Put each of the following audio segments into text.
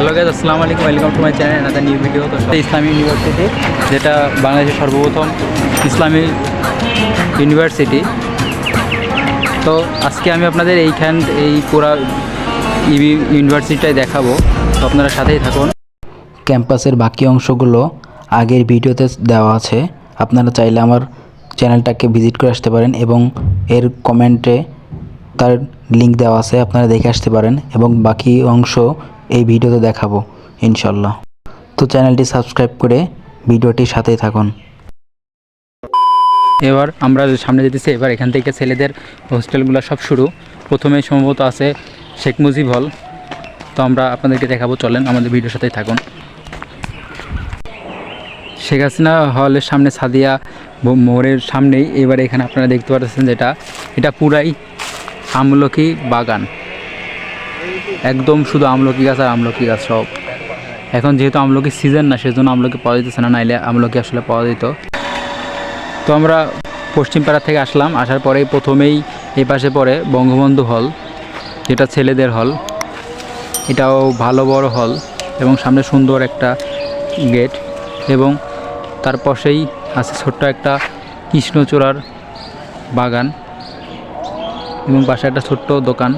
Hello guys, আসসালামু আলাইকুম, welcome to my channel another new video. তো ইসলামী ইউনিভার্সিটি, যেটা বাংলাদেশের সর্বপ্রথম ইসলামী ইউনিভার্সিটি। তো আজকে আমি আপনাদের এই পুরা ইউনিভার্সিটিটাই দেখাবো, তো আপনারা সাথেই থাকুন। ক্যাম্পাসের বাকি অংশগুলো আগের ভিডিওতে দেওয়া আছে, আপনারা চাইলে আমার চ্যানেলটাকে ভিজিট করে আসতে পারেন এবং এর কমেন্টে তার লিংক দেওয়া আছে, আপনারা দেখে আসতে পারেন এবং বাকি অংশ এই ভিডিওতে দেখাবো ইনশাল্লাহ। তো চ্যানেলটি সাবস্ক্রাইব করে ভিডিওটির সাথেই থাকুন। এবার আমরা সামনে যেতেছি। এবার এখান থেকে ছেলেদের হোস্টেলগুলো সব শুরু। প্রথমে সম্ভবত আছে শেখ মুজিব হল, তো আমরা আপনাদেরকে দেখাবো, চলেন আমাদের ভিডিওর সাথেই থাকুন। শেখ হাসিনা হলের সামনে সাদিয়া মোড়ের সামনেই এবার এখানে আপনারা দেখতে পাচ্ছেন এটা পুরাই আমলকি বাগান, একদম শুধু আমলকি গাছ আর আমলকি গাছ সব। এখন যেহেতু আমলকি সিজন না, সেজন্য আমলকি পাওয়া যেতেছে না, নাইলে আমলকি আসলে পাওয়া যেত। তো আমরা পশ্চিমপাড়া থেকে আসার পরেই প্রথমেই এই পাশে পড়ে বঙ্গবন্ধু হল, যেটা ছেলেদের হল। এটাও ভালো বড় হল এবং সামনে সুন্দর একটা গেট, এবং তার পাশেই আছে ছোট্ট একটা কৃষ্ণচূড়ার বাগান এবং পাশে একটা ছোট্ট দোকান।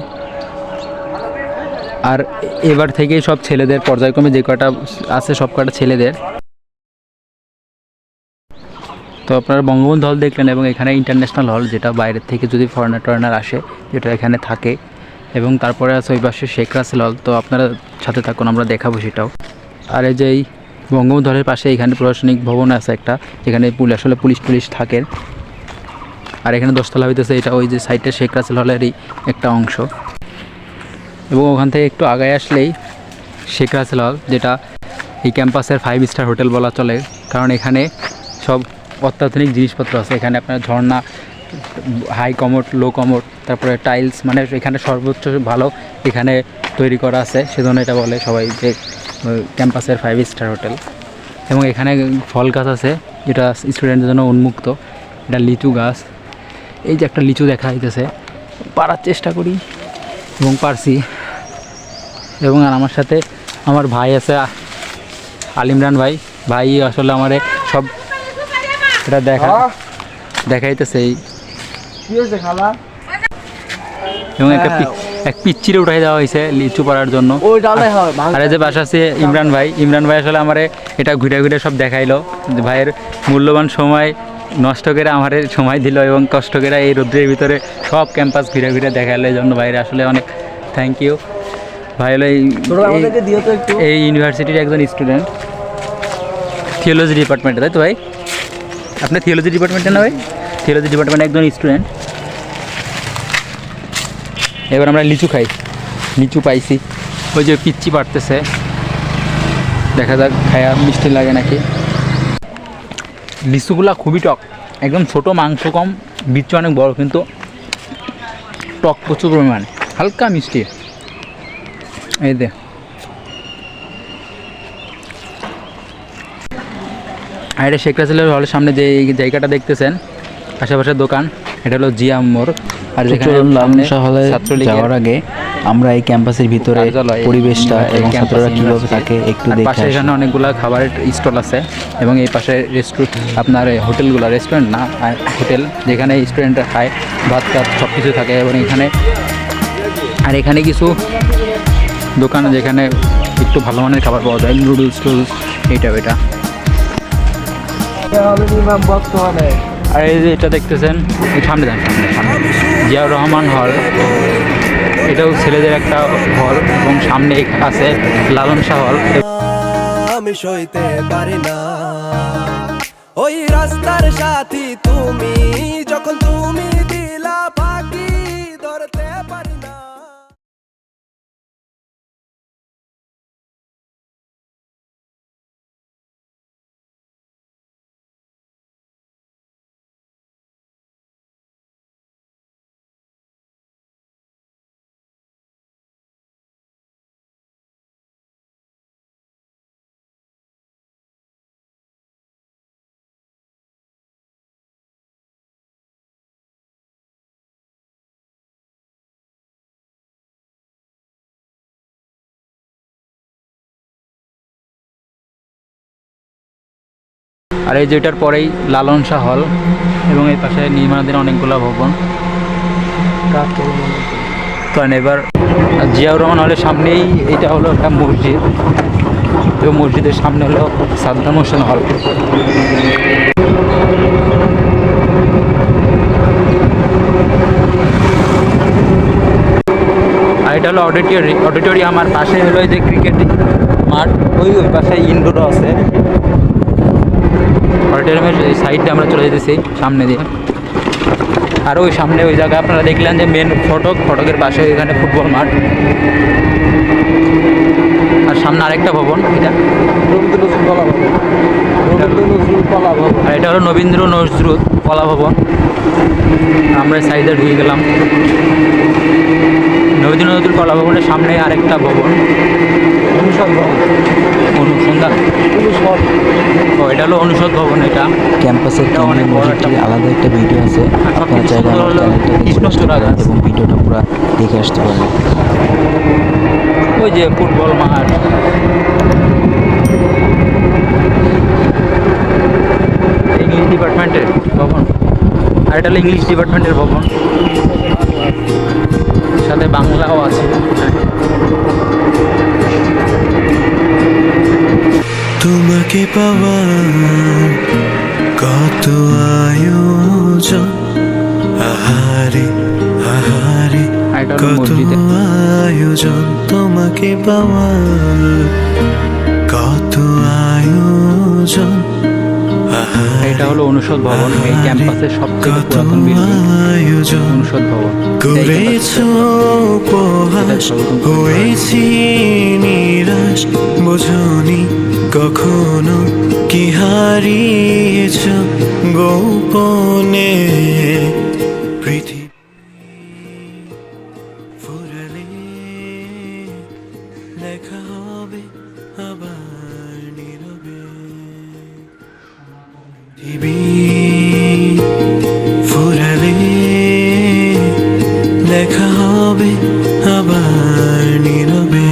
আর এবার থেকেই সব ছেলেদের, পর্যায়ক্রমে যে কটা আছে সব কটা ছেলেদের। তো আপনারা বঙ্গবন্ধু হল দেখলেন, এবং এখানে ইন্টারন্যাশনাল হল, যেটা বাইরের থেকে যদি ফরেনার আসে, যেটা এখানে থাকে। এবং তারপরে আছে ওই পাশে শেখ রাসেল হল। তো আপনারা সাথে থাকুন, আমরা দেখাবো সেটাও। আর এই যে এই বঙ্গবন্ধু হলের পাশে এখানে প্রশাসনিক ভবন আছে একটা, যেখানে পুলিশ থাকে। আর এখানে দশতলা হইতেছে, এটা ওই যে সাইডে শেখ রাসেল হলেরই একটা অংশ। এবং ওখান থেকে একটু আগায় আসলেই শেখ রাসেল হল, যেটা এই ক্যাম্পাসের 5 স্টার হোটেল বলা চলে, কারণ এখানে সব অত্যাধুনিক জিনিসপত্র আছে। এখানে আপনার ঝর্ণা, হাই কমোড, লো কমোড, তারপরে টাইলস, মানে এখানে সর্বোচ্চ ভালো এখানে তৈরি করা আছে, সেজন্য এটা বলে সবাই যে ক্যাম্পাসের 5 স্টার হোটেল। এবং এখানে ফল গাছ আছে, যেটা স্টুডেন্টদের জন্য উন্মুক্ত। এটা লিচু গাছ, এই যে একটা লিচু দেখা যাইতেছে, পারার চেষ্টা করি এবং পারছি। এবং আর আমার সাথে আমার ভাই আছে, আলিমরান ভাই আসলে আমারে সব এটা দেখাইতেছে। এবং এক পিচ্চিরে উঠাই দেওয়া হয়েছে লিচু পাড়ার জন্য। আর এই যে বাসা আছে ইমরান ভাই আসলে আমারে এটা ঘুরে সব দেখাইলো। ভাইয়ের মূল্যবান সময় নষ্ট করে আমারে সময় দিল এবং কষ্ট করে এই রৌদ্রের ভিতরে সব ক্যাম্পাস ঘুরে দেখাইলো। এই জন্য ভাইয়ের আসলে অনেক থ্যাংক ইউ। ভাই হলো এই ইউনিভার্সিটির একজন স্টুডেন্ট, থিওলজি ডিপার্টমেন্টে, তাই তো ভাই? আপনার থিওলজি ডিপার্টমেন্টে না ভাই? থিওলজি ডিপার্টমেন্টে একজন স্টুডেন্ট। এবার আমরা লিচু খাই, লিচু পাইছি, ওই যে পিচ্চি পাড়তেছে, দেখা যাক খায়া মিষ্টি লাগে নাকি। লিচুগুলা খুবই টক, একদম ছোট, মাংস কম, বিচু অনেক বড়, কিন্তু টক প্রচুর পরিমাণ, হালকা মিষ্টি। এই দে, আর এটা শেখ রাসেলের হলের সামনে যে জায়গাটা দেখতেছেন, আশেপাশের দোকান, এটা হলো জিয়া মোড়। আর যেখানে লালন শাহ হলে যাওয়ার আগে আমরা এই ক্যাম্পাসের ভিতরে পরিবেশটা এবং ছাত্ররা কীভাবে থাকে একটু দেখে পাশে এখানে অনেকগুলো খাবারের স্টল আছে, এবং এই পাশে আপনার হোটেলগুলো, রেস্টুরেন্ট না হোটেল, যেখানে স্টুডেন্টরা খায়, ভাত টাত সব কিছু থাকে। এবং এখানে কিছু দোকান, যেখানে একটু ভালো মানের খাবার পাওয়া যায়, নুডলস টুডলস, এইটা ওইটা। আর এই যে এটা দেখতেছেন, সামনে জিয়াউর রহমান হল, এটাও ছেলেদের একটা হল, এবং সামনে আছে লালন শাহ হল। আমি সইতে পারি না ওই রাস্তার সাথী তুমি, যখন তুমি দিলা ফাঁকি ধরতে পারি না। আর এই যেটার পরেই লালন শাহ হল এবং এই পাশে নির্মাণাধীন অনেকগুলো ভবন। তো এবার জিয়াউর রহমান হলের সামনেই এটা হলো একটা মসজিদ এবং মসজিদের সামনে হলো সাদ্দাম হোসেন হল। আর এটা হলো অডিটোরিয়াম। আর পাশে হলো এই যে ক্রিকেট মাঠ, ওই পাশে ইনডোরও আছে। অডিটোরিয়ামের এই সাইডে আমরা চলে যেতেছি সামনে দিয়ে। আর ওই সামনে ওই জায়গায় আপনারা দেখলেন যে মেন ফটকের পাশে এখানে ফুটবল মাঠ। আর সামনে আরেকটা ভবন, আর এটা হলো রবীন্দ্র নজরুল কলা ভবন। আমরা সাইডে ঢুকে গেলাম। রবীন্দ্র নজরুল কলা ভবনের সামনে আরেকটা ভবন, অনুসন্ধান। ও এটা হলো অনুষদ ভবন। এটা ক্যাম্পাসের কেন্দ্রীয় মসজিদটির আলাদা একটা ভিডিও আছে, আপনারা চাইলে আমার চ্যানেলটাকে কৃষ্ণচূড়া গাছ এবং ভিডিওটা পুরো দেখে আসতে পারেন। ওই যে ফুটবল মাঠ। ইংলিশ ডিপার্টমেন্টের ভবন। আর এটা হলো ইংলিশ ডিপার্টমেন্টের ভবন, সাথে বাংলাও আছে। তোমাকে পাওয়ার কত আয়োজন, আহারে আহারে আর এটা হলো কত মসজিদে। আয়োজন, তোমাকে পাওয়ার কত আয়োজন, আহারে এটা হলো অনুষদ ভবন, এই ক্যাম্পাসের সবচেয়ে কত পুরাতন বিল্ডিং আয়োজন অনুষদ ভবন। করেছ উপহাস, হয়েছি নিরাশ, বোঝনি কখনো কি হারিয়েছ গোপনে। পৃথিবী ফুরালে দেখা হবে আবার নীরবে। পৃথিবী ফুরালে দেখা হবে আবার নীরবে।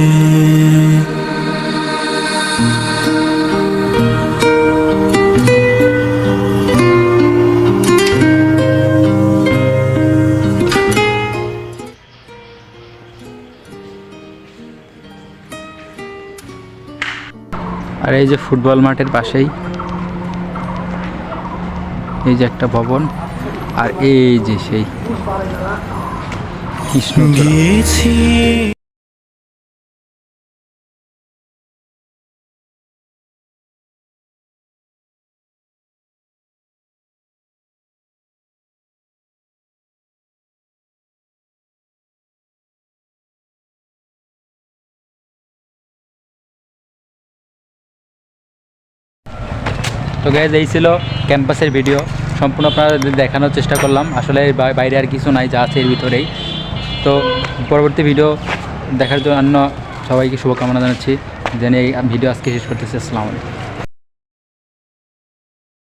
আর এই যে ফুটবল মাঠের পাশেই এই যে একটা ভবন, আর এই যে সেই কৃষ্ণচূড়া। গিয়েছি তো গাইজ এই ছিল ক্যাম্পাসের ভিডিও, সম্পূর্ণ আপনারা দেখানোর চেষ্টা করলাম। আসলে বাইরে আর কিছু নাই, যা আছে এর ভিতরেই। তো পরবর্তী ভিডিও দেখার জন্য সবাইকে শুভকামনা জানাচ্ছি। জেনে এই ভিডিও আজকে শেষ করতেছি। আসসালামু আলাইকুম।